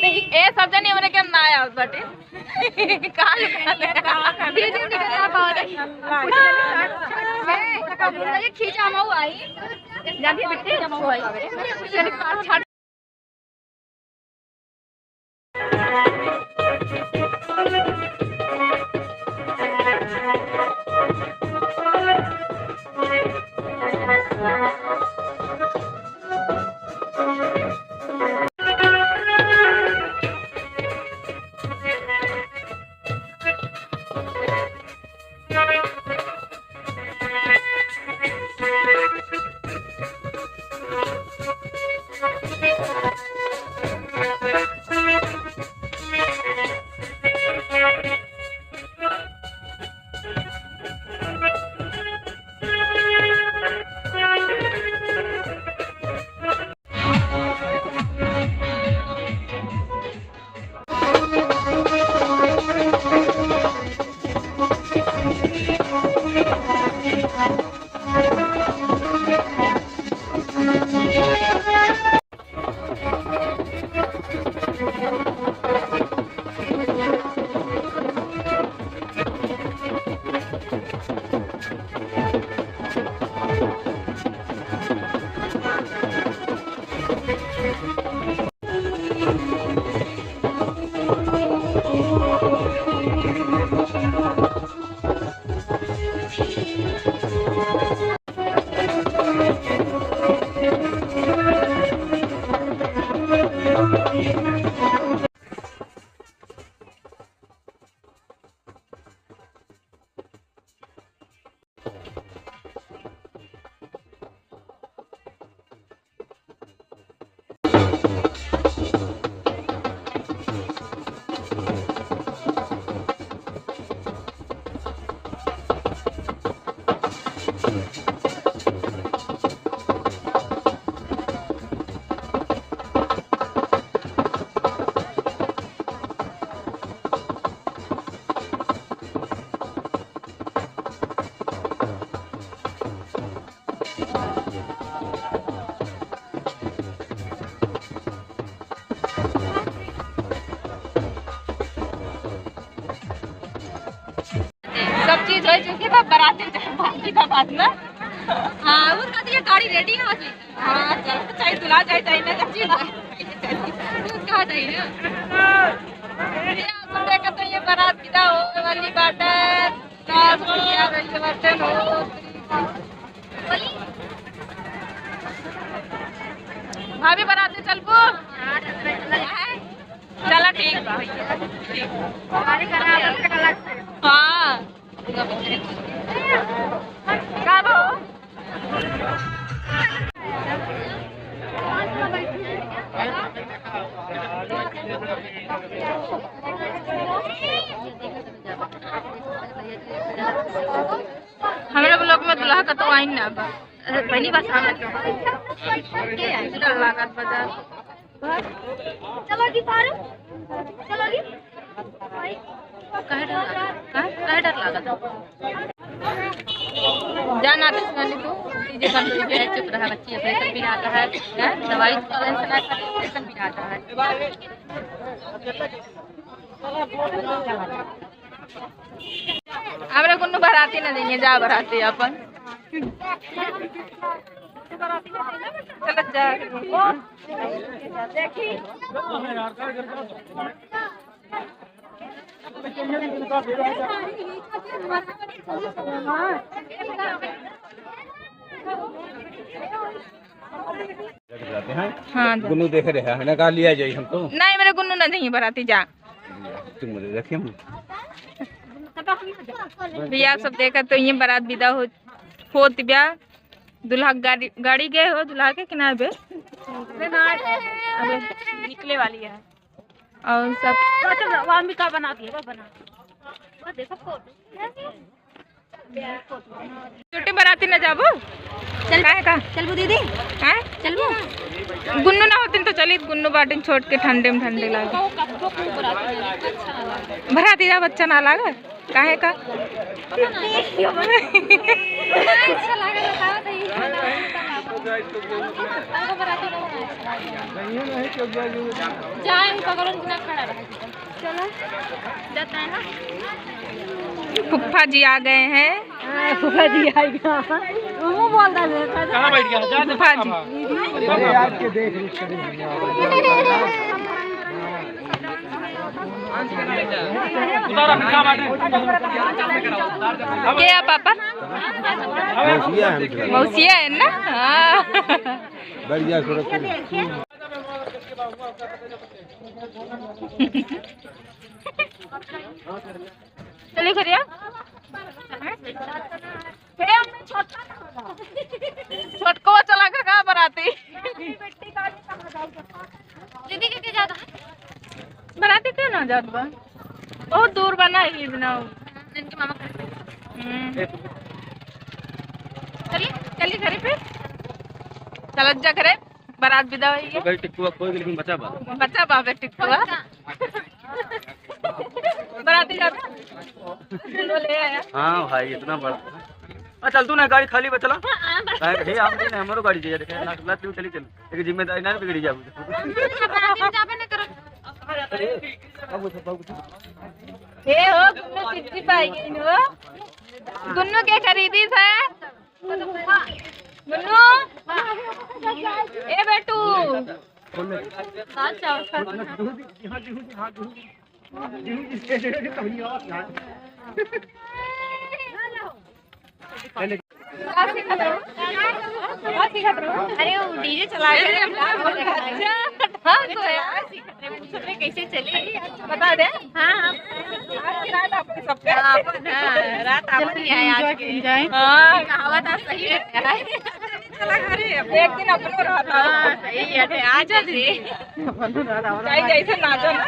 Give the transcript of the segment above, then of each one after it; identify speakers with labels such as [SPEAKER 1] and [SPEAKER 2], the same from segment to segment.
[SPEAKER 1] ए सब जने हमरे के ना आया बाटे का वीडियो निकलना पावत है खींचा हम आई जाके बिट्टे हम आई बराती बात में हाँ वो कहती है गाड़ी रेडी है हाँ चाहे दुल्हा चाहे चाहे ना चाहे कहा चाहिए ना देखा तो ये बारात विदा होने वाली बात है भाभी बराती चल को चला ठीक हाँ हमारे ब्लॉग में दुल्हा का तो आइन ना पहली बार सामने लागत बाजार चलोगी पारू चलोगी कहे डर लगा जाना तो तू चीजें कंट्रोल पे है चुप रहा बच्ची ऑपरेशन भी आता है दवाई ऑपरेशन भी आता है हमारे गुन्नू बराती ना देंगे जा बराती अपन चल जा देखी हाँ
[SPEAKER 2] गुन्नू देख रहे हैं ना कहा लिया जाए हमको
[SPEAKER 1] नहीं मेरे गुन्नू ना देंगे बराती जा
[SPEAKER 2] तुम मुझे देखिए
[SPEAKER 1] भैया सब देखा तो ये बारात विदा होती ब्याह दुल्हा गाड़ी गए हो दुल्हा के किनारे पे अबे निकले वाली है और सब अंबिका बनाती है बना देखो छोटी बाराती न जाबो चल का चलबो दीदी हैं चलबो गुन्नू ना होती तो चली गुन्नू बाटिन छोड़ के ठंडे में ठंडे लागे बराती जा बच्चा ना लागे काहे का अच्छा
[SPEAKER 3] जाए पकड़ो ना खड़ा रहा। चलो जाता है ना।
[SPEAKER 1] फुफ्फा जी आ गए हैं।
[SPEAKER 3] फुफा जी आएगा वो बोल रहा है कहां बैठ गया जा
[SPEAKER 1] फुफ्फा जी
[SPEAKER 4] अरे आज के देख
[SPEAKER 1] क्या पापा मौसिया है ना। हाँ।
[SPEAKER 4] बढ़िया सुरक्षित
[SPEAKER 1] चलिए करिए छोटको चला के कहाँ बराती
[SPEAKER 3] दीदी के ज्यादा
[SPEAKER 1] बराती क्यों ना जात बा बहुत दूर बना ही बनाओ।
[SPEAKER 3] इनके मामा
[SPEAKER 1] चलिए चलिए घरे पे चल जा करे बारात विदा हुई है।
[SPEAKER 2] टिकुआ कोई लेकिन बचा बा
[SPEAKER 1] बच्चा बाबे टिकुआ बराती जाता ले आया।
[SPEAKER 2] हाँ भाई इतना बड़ा चल तू ना गाड़ी खाली बचला हे हम नहीं हमरो गाड़ी चाहिए देखे ना चला तू चली चल एक जिम्मेदारी ना बिगड़ी जाबू
[SPEAKER 3] जाबे न करो।
[SPEAKER 1] हे हो गुन्नू चिट्ठी पाई नो गुन्नू के खरीदी थे गुन्नू ए बेटू
[SPEAKER 3] अरे वो डीजे चला कैसे चली
[SPEAKER 1] बता दे।
[SPEAKER 3] हाँ
[SPEAKER 1] रात आपके सबके
[SPEAKER 3] रात आपकी है आज की।
[SPEAKER 1] हाँ
[SPEAKER 3] कहावत आज सही है।
[SPEAKER 1] चला घरे एक दिन अपनो रहता
[SPEAKER 3] हाँ सही है आज जी
[SPEAKER 1] चाहे जैसे नाचो ना।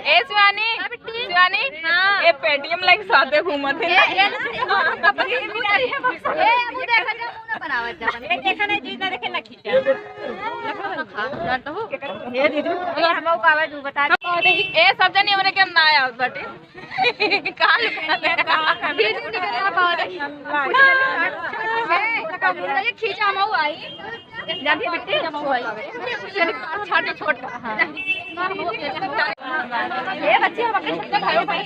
[SPEAKER 1] ए शिवानी शिवानी ये पेटीएम लाइक साथे घूमत है ए सब जनी हमरे के ना आया बटे
[SPEAKER 3] खींचा माऊ आई जाती बिट्टी जमाऊ आई छोटा छोटा ये बच्चे हम अपने छोटे भाइयों भाई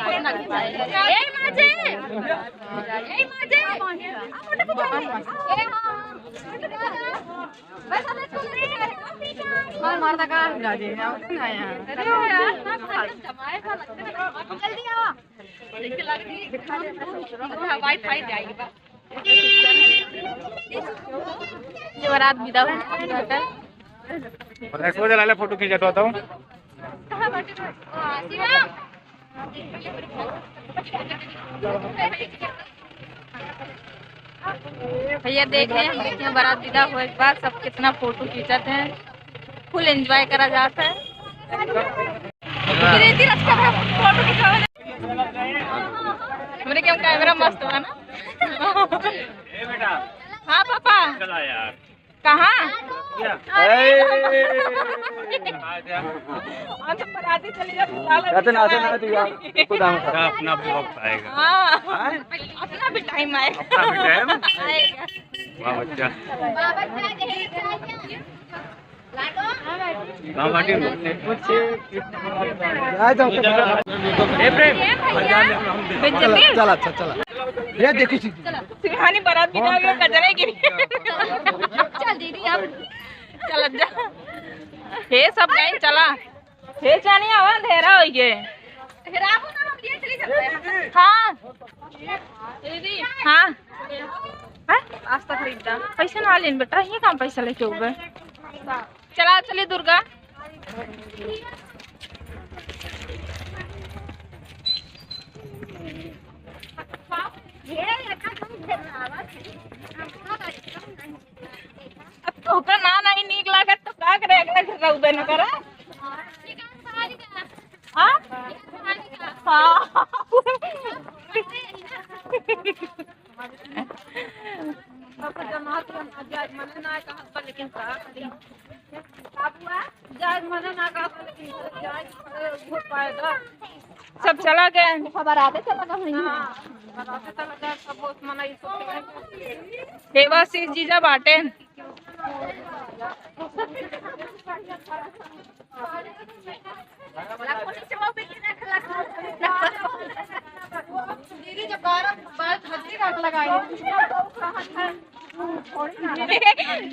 [SPEAKER 3] ए माजे बस अब इसको मार दगा जाजे आया अरे यार जल्दी आओ लेके लग रही दिखा दे वाईफाई जाएगी
[SPEAKER 1] ये बारात विदा
[SPEAKER 4] एक्सपो चला फोटो खींचा तो हूँ
[SPEAKER 1] भैया देख रहे हैं हम देखिए बारात विदा हुए के बाद सब कितना फोटो खींचते हैं फुल एंजॉय करा जाता है। फोटो खिंचावा हमरे क्या कैमरा मस्त बा ना। हाँ पापा कहाँ बराती चली
[SPEAKER 2] अपना वक्त आएगा
[SPEAKER 1] हाँ अपना भी टाइम आएगा
[SPEAKER 2] वाह बच्चा
[SPEAKER 4] चला अच्छा चला ये देखो
[SPEAKER 1] सिंहानी बारात बिना गया कजरे गिरी
[SPEAKER 3] चल दीदी अब
[SPEAKER 1] चल जा हे सब गए चला हे जानी आवा अंधेरा हो गए
[SPEAKER 3] राबू ना हम ये चली जाते हैं।
[SPEAKER 1] हाँ
[SPEAKER 3] दीदी
[SPEAKER 1] हाँ आज तक खरीदा पैसा ना लेन बेटा ये काम पैसा लेके हो गए चला चलिए दुर्गा अब तो का ना नहीं नीक लागत तो का करे अगला घर रहबे न करा हां हां पापा जमात जज मन ना कहा लेकिन का बाबूआ जज मन ना कहा लेकिन जज हो पाएगा सब चला गए।
[SPEAKER 3] खबर आते चला गए।
[SPEAKER 1] देवाशीष जीजा बाटे।
[SPEAKER 3] दीदी जब बार हल्दी काट लगाए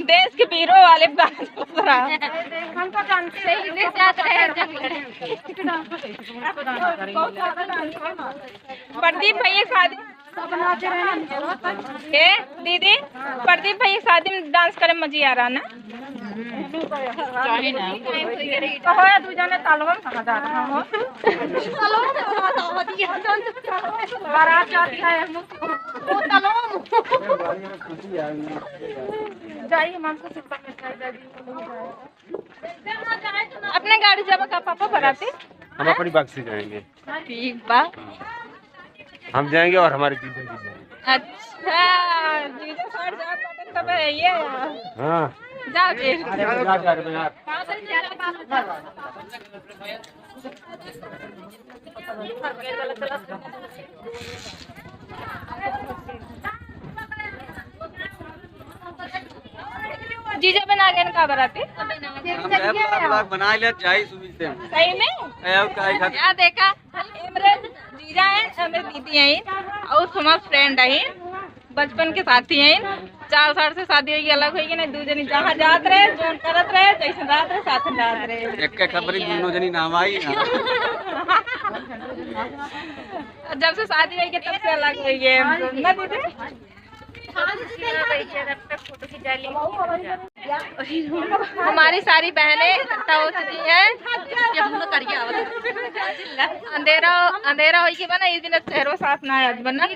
[SPEAKER 1] देश के वीरों वाले
[SPEAKER 3] हमको जानते हैं इंग्लिश जाते हैं
[SPEAKER 1] प्रदीप भैया शादी ए दीदी प्रदीप भैया शादी में डांस करे मजा आ रहा ना। कहो या तू जाने तालवा में कहाँ जा रहा हो। बारात जाती है जाइए अपने गाड़ी जाबा का पापा बराती।
[SPEAKER 4] हम अपनी बाइक से जाएंगे।
[SPEAKER 1] ठीक बा।
[SPEAKER 4] हम जाएंगे और हमारे जीजा जी जाएंगे।
[SPEAKER 1] अच्छा जीजा साथ जात बाटे तब ये
[SPEAKER 4] हाँ
[SPEAKER 1] जाओ जी। जीजा बना गए का बराती।
[SPEAKER 2] बना लिया चाय सुबह से
[SPEAKER 1] सही में क्या देखा इमरे जीजा है हमें दीदी है और हमारे फ्रेंड है बचपन के साथी हैं। 4 साल से शादी होगी अलग होगी ना दू जनी जहाँ जात रहे जोन करत रहे जैसे रात रहे साथ रात रहे
[SPEAKER 2] एक के खबर दोनों जनी नाम आई।
[SPEAKER 1] जब से शादी हुई के तब से अलग हुई है ना दीदी। हमारी सारी बहनें इकट्ठा हो चुकी हैं। अंधेरा अंधेरा हो बना इस दिन शहरों साथ ना आज बना